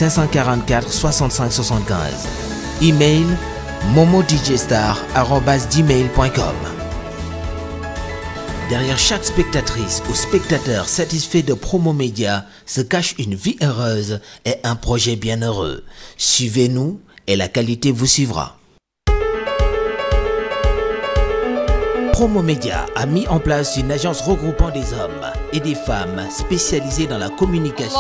544 65 75. Email momodjstar@gmail.com. Derrière chaque spectatrice ou spectateur satisfait de Promo Média se cache une vie heureuse et un projet bien heureux. Suivez-nous et la qualité vous suivra. Promo Média a mis en place une agence regroupant des hommes et des femmes spécialisées dans la communication.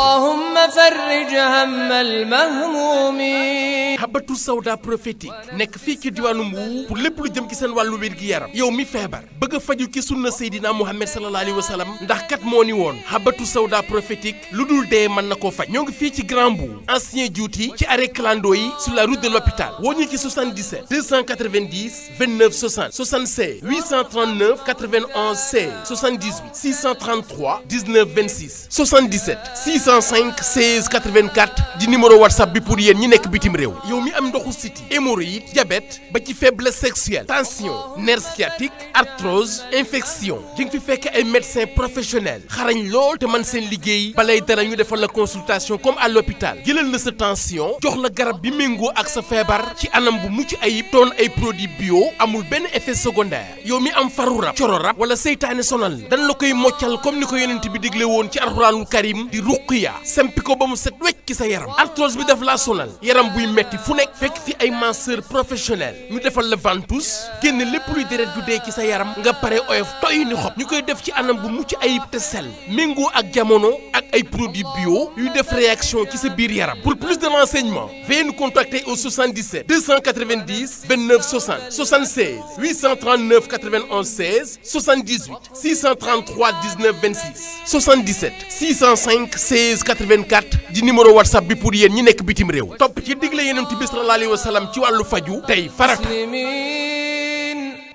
Habatou Sauda prophétique nekk fii ci diwaanu Mbuur pour lépp lu jëm ci seen wàllu wér gi yaram yow mi feebar bëgg a faju ci sunna Seydina Muhammad sallallahu alayhi wa sallam ndax kat moo ni woon Habatou Sauda prophétique lu dul dee mën na koo faj ñoo ngi fii ci Grand Mbour ancien Djouti ci arrêt clando yi sur la route de l'hôpital woo ñu ci 77 290 29 60 76 839 91 16 78 633 19 26 77 605 16 84 di numéro WhatsApp bi pour yéen ñi nekk bitim réew yow mi am ndoxu siti hémorroïde diabète ba ci faiblesse sexuelle tension nerf sciatique arthrose infection di nga fi fekk ay médecins professionnels xarañ lool te man seen liggéey balay dara ñu defal la consultation comme à l'hôpital jëlal la sa tension jox la garab bi méngoo ak sa feebar ci anam bu mucc ayib doon ay produits bio amul benn effet secondaire yow mi am faru rab coro rab wala seytaane sonal la dañ la koy moccal comme ni ko yonent bi digle woon ci alxuraanul karim di ruqiya sempi ko ba mu set wecc ci sa yaram arthrose bi def la sonal yaram buy metti fu nekk fekk fi ay masseur professionnel ñu defal la ventouse génn lépp luy deret ju dee ci sa yaram nga pare oyof toy ni xob ñu koy def ci anam bu mucc ayib te sell méngoo ak jamono ak ay produits bio yuy def réaction ci sa biir yaram pour plus de renseignements veuillez nous contacter au 77 290 29 60 76 839 91 16 78 633 19 26 77 605 16 84 di numéro WhatsApp bi pour yéen ñi nekk bitim réew topp ci digle Yonent bi sallallahu alayhi wa sallam ci wàllu faju tey farata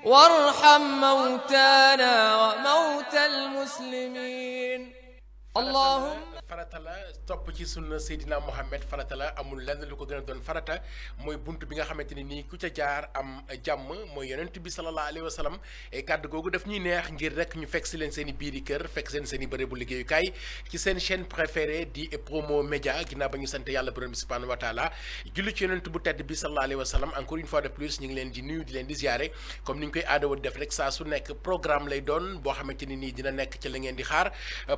warham mawtana wa mawtal muslimin allahumma farata la topp ci sunna Seydina Mohamed farata la amul lenn lu ko gën a doon farata mooy bunt bi nga xamante ni nii ku ca jaar am jàmm mooy yonent bi sallallahu alayhi wa sallam et kàddu googu daf ñuy neex ngir rek ñu fekk si leen seen i biiri kër fekk seen i bërëbu liggéeyukaay ci seen chaîne préférée di Promo Média ginnaaw ba ñu sant yàlla borom bi subhanahu wa taala julli ci yonent bu tedd bi sallallahu alayhi wa sallam encore une fois de plus ñu ngi leen di nuyu di leen di ziare comme ni ñu koy aadawa def rek saa su nekk programme lay doon boo xamante ni nii dina nekk ci la ngeen di xaar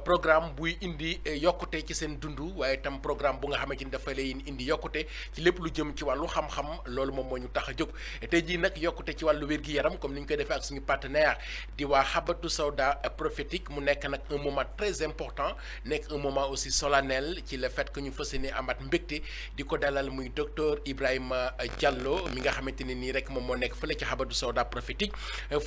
programme buy indi yokkute ci seen dund waaye tam programme bu nga xamante ni dafa lay indi yokkute ci lépp lu jëm ci wàllu xam-xam loolu moom moo ñu tax a jóg tey jii nag yokkute ci wàllu wér-gi-yaram comme ni ñu koy defee ak suñu partenaire di waa Habatou Sauda prophétique mu nekk nag un moment très important nekk un moment aussi solennel ci le fait que ñu fas yéene amat mbégte di ko dalal muy docteur Ibrahima Diallo mi nga xamante ne nii rek moom moo nekk fële ci Habatou Sauda prophétique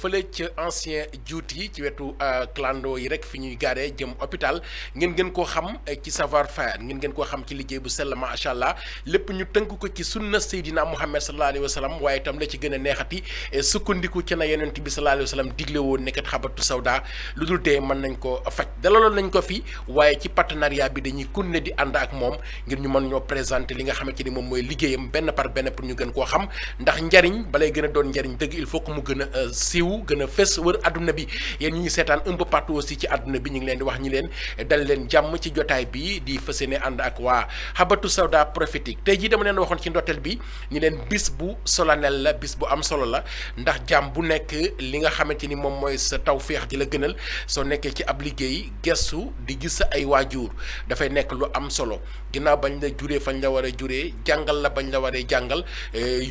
fële ca ancien Djouti ci wetu clando yi rek fi ñuy gaaree jëm hôpital ngeen gën koo xam ci savoir faire ngeen gën koo xam ci liggéey bu sell macha allah lépp ñu tënk ko ci sunna Seydina Muhammad sallallahu alayhi wa sallam waaye itam la ci gën a neexati sukkandiku ci na yonent bi sallallahu alayhi wa sallam digle woon nekkat Habatou Sauda lu dul dee mën nañ ko faj dalaloon nañ ko fi waaye ci partenariat bi dañuy continuer di ànd ak moom ngir ñu mën ñoo présenter li nga xamante ni moom mooy liggéeyam benn par benn pour ñu gën koo xam ndax njariñ balay gën a doon njariñ dëgg il faut que mu gën a siiw gën a fës wër adduna bi yéen ñu ngi seetaan un peu partout aussi ci adduna bi ñu ngi leen di wax ñi leen dal leen jàmm ci jotaay bi di fas yéene ànd ak waa Habatou Sauda prophétique tey jii dama leen waxoon ci ndorteel bi ñu leen bis bu solennel la bis bu am solo la ndax jàmm bu nekk li nga xamante ni moom mooy sa tawféex di la gënal soo nekkee ci ab liggéey gestu di gis sa ay waajur dafay nekk lu am solo ginnaaw bañ la juree fañ la war a juree jàngal la bañ la waree jàngal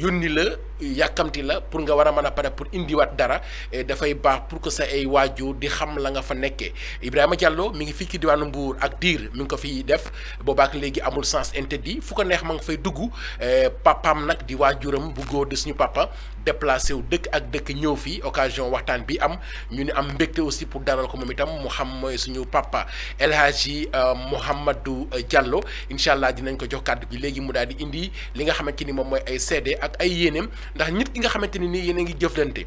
yónni la yàkkamti la pour nga war a mën a pare pour indiwaat dara dafay baax pour que sa ay waajur di xam la nga fa nekkee Ibrahima Diallo mi ngi fii ci diwaanu Mbour ak diir mi ngi ko fiy def boobaak léegi amul sens interdit fu ko neex ma nga fay dugg papaam nag di waajuram bu góor di suñu papa déplacé wu dëkk ak dëkk ñëw fii occasion waxtaan bi am ñu ni am mbégte aussi pour dalal ko moom itam mu xam mooy suñu papa El Hadji Mouhamadou Diallo incha allah dinañ ko jox kàddu gi léegi mu daal di indi li nga xamante ni moom mooy ay seede ak ay yéeneem ndax nit ki nga xamante ni nii yéen a ngi jëflante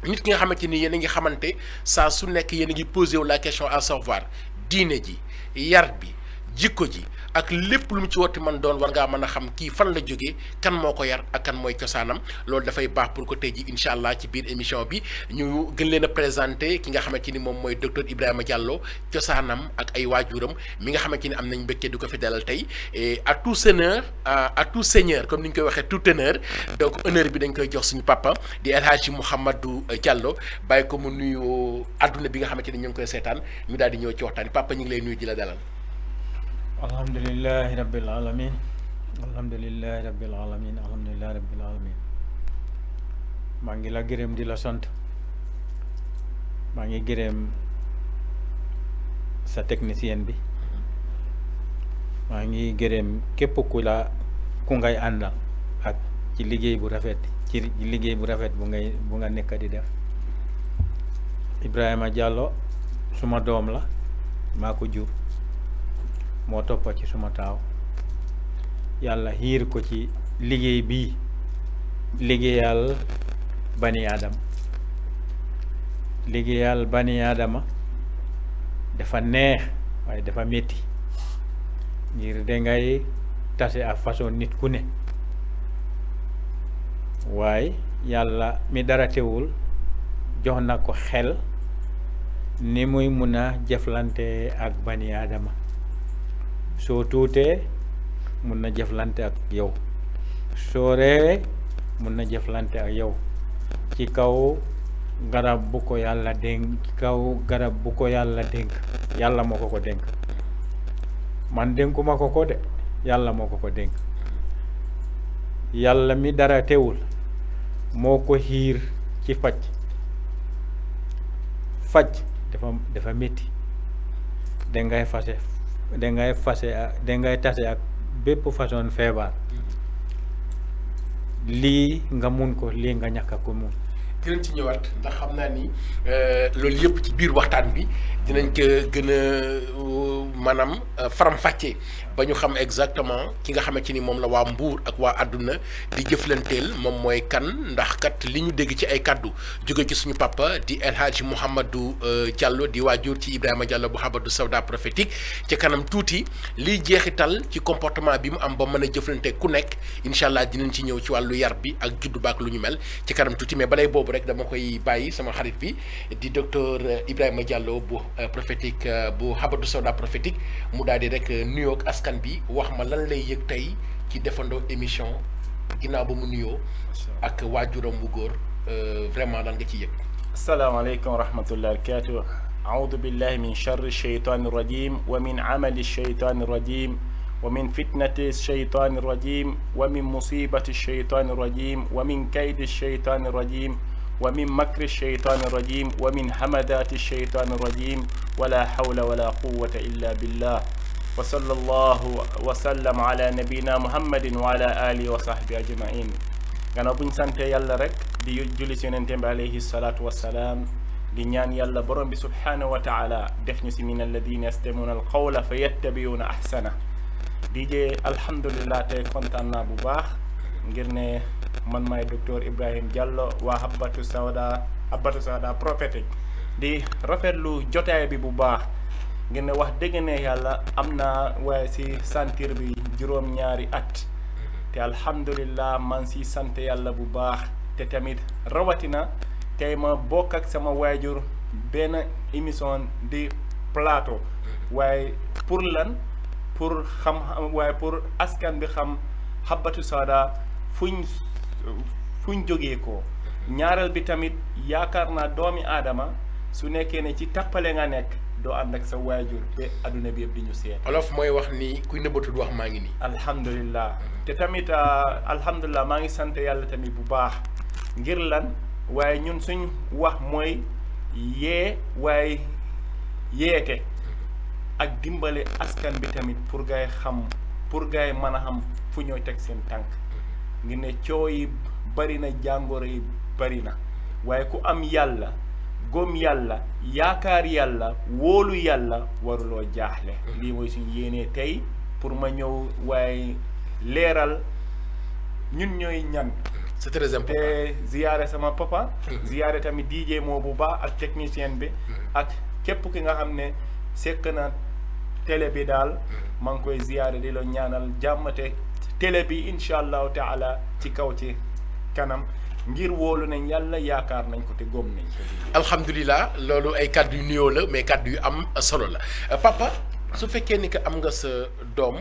nit ki nga xamante ni yéen a ngi xamante saa su nekk yéen a ngi posé wu la question à savoir diine ji yar bi jikko ji ak lépp lu mu ci watti man doon war ngaa mën a xam kii fan la jógee kan moo ko yar ak kan mooy cosaanam loolu dafay baax pour que tey ji incha allah ci biir émission bi ñu gën leen a présenté ki nga xamante ni moom mooy docteur Ibrahima Diallo cosaanam ak ay waajuram mi nga xamante ni am nañ mbégte du ko fi dalal tey et à tout seigneur à tout seigneur comme ni ñu koy waxee tout honneur donc honneur bi dañ koy jox suñu papa di El Hadji Mouhamadou Diallo bàyyi ko mu nuyu adduna bi nga xamante ni ñu ngi koy seetaan ñu daal di ñëw ci waxtaan papa ñu ngi lay nuyu di la dalal. alhamdulillahi rabbil alamin alhamdulillahi rabbil alamin alhamdulillahi rabbil alamin maa ngi la gërëm di la sant maa ngi gërëm sa technicien bi maa ngi gërëm képp ku ngay àndal ak ci liggéey bu rafet bu nga nekk di def Ibrahima Diallo suma doom la maa ko jur moo toppa ci suma taaw yàlla xiir ko ci liggéey bii liggéeyal bani aadama dafa neex waaye dafa metti ngir dangay tase ak façon nit ku ne waaye yàlla mi dara teewul jox na ko xel ni muy mun a jëflante ak bani aadama soo tuutee mun na jëflante ak yow soo reewee mun na jëflante ak yow ci kaw garab bu ko yàlla dénk yàlla moo ko dénk man dénkuma ko de yàlla moo ko dénk yàlla mi dara teewul moo ko xiir ci faj dafa métti dangay tase ak bépp façon feebar lii nga mun ko lii nga ñàkk ko mun dinañ ci ñëwaat ndax xam naa ni loolu yëpp ci biir waxtaan bi dinañ ko gën a maanaam faram-fàccee ba ñu xam exactement ki nga xamante ni moom la waa Mbuur ak waa àdduna di jëflanteel moom mooy kan ndax kat li ñu dégg ci ay kaddu jóge ci suñu papa di El Hadji Mouhamadou Diallo di waajur ci Ibrahima Diallo bu Habadou Sawda prophétique ci kanam tuuti liy jeexital ci comportement bi mu am ba mën a jëflante ku nekk incha allah dinañ ci ñëw ci wàllu yar bi ak juddu baak lu ñu mel ci kanam tuuti mais balay boobu rek dama koy bàyyi sama xarit bi di docteur Ibrahima Diallo bu prophétique bu Habadou Sawda prophétique mu daal di rek nuyoog askan bi wax ma lan lay yëg tey ci defandoo émission ginnaaw ba mu nuyoo ak waajuram bu góor vraiment lan nga ci yëg. asalaamaaleykum wa rahmatullahi wa barakatuh. aoudu billahi min charri shaytani rajim wa min amali shaytani rajim wa min fitnati shaytani rajim wa min musibati shaytani rajim wa min kaydi shaytani rajim wa min makri shaytani rajim wa min hamadati shaytani rajim wala hawla wala quwwata illa billah wa sallallahu wa sallam ala nabina muhammadin wa ala alihi wa sahbi ajmain gannaaw buñ sante yàlla rek di julli ci yonente bi alayhi salatu wassalaam di ñaan yàlla borom bi subhanahu wa taala def ñu si min alladina yastamiuna alqawla fa yattabiuna ahsana DJ alhamdulillah tey kontaan naa bu baax ngir ne man maay docteur Ibrahima Diallo waa Habadou Sawda prophétique di rafetlu jotaay bi bu baax ngir ne wax dëgg ne yàlla am naa waaye si sentir bi juróom-ñaari at te alhamdulillah man si sant yàlla bu baax te tamit rawatina tey ma bokk ak sama waajur benn émission di plateau waaye pour lan pour xam waaye pour askan bi xam Habadou Sawda fuñ jógee ko ñaareel bi tamit yaakaar naa doomi aadama su nekkee ne ci tappale nga nekk doo ànd ak sa waajur ba adduna bi yëpp di ñu seet. olof mooy wax ni kuy nëbbatul wax maa ngi nii. alhamdulillah te tamit alhamdulillah maa ngi sant yàlla tamit bu baax ngir lan waaye ñun suñ wax mooy waaye yeete ak dimbale askan bi tamit pour gaay mën a xam fu ñooy teg seen tànk ngir ne coow yi bari na jàngoro yi bari na waaye ku am yàlla gom yàlla yaakaar yàlla wóolu yàlla waruloo jaaxle lii mooy suñu yéenee tey pour ma ñëw waaye leeral ñun ñooy ñan c'est très important te ziyaare sama papa ziyaare tamit DJ moo bu baax ak technicien bi ak képp ki nga xam ne sekk na télé bi daal maa ngi koy ziyaare di la ñaanal jàmmate télé bi incha allahu taala ci kaw ci kanam ngir wóolu nañ yàlla yaakaar nañ ko te góom nañ ko. alhamdulilah loolu ay kàddu yu nuyoo la mais kàddu yu am solo la papa su fekkee ni que am nga sa doom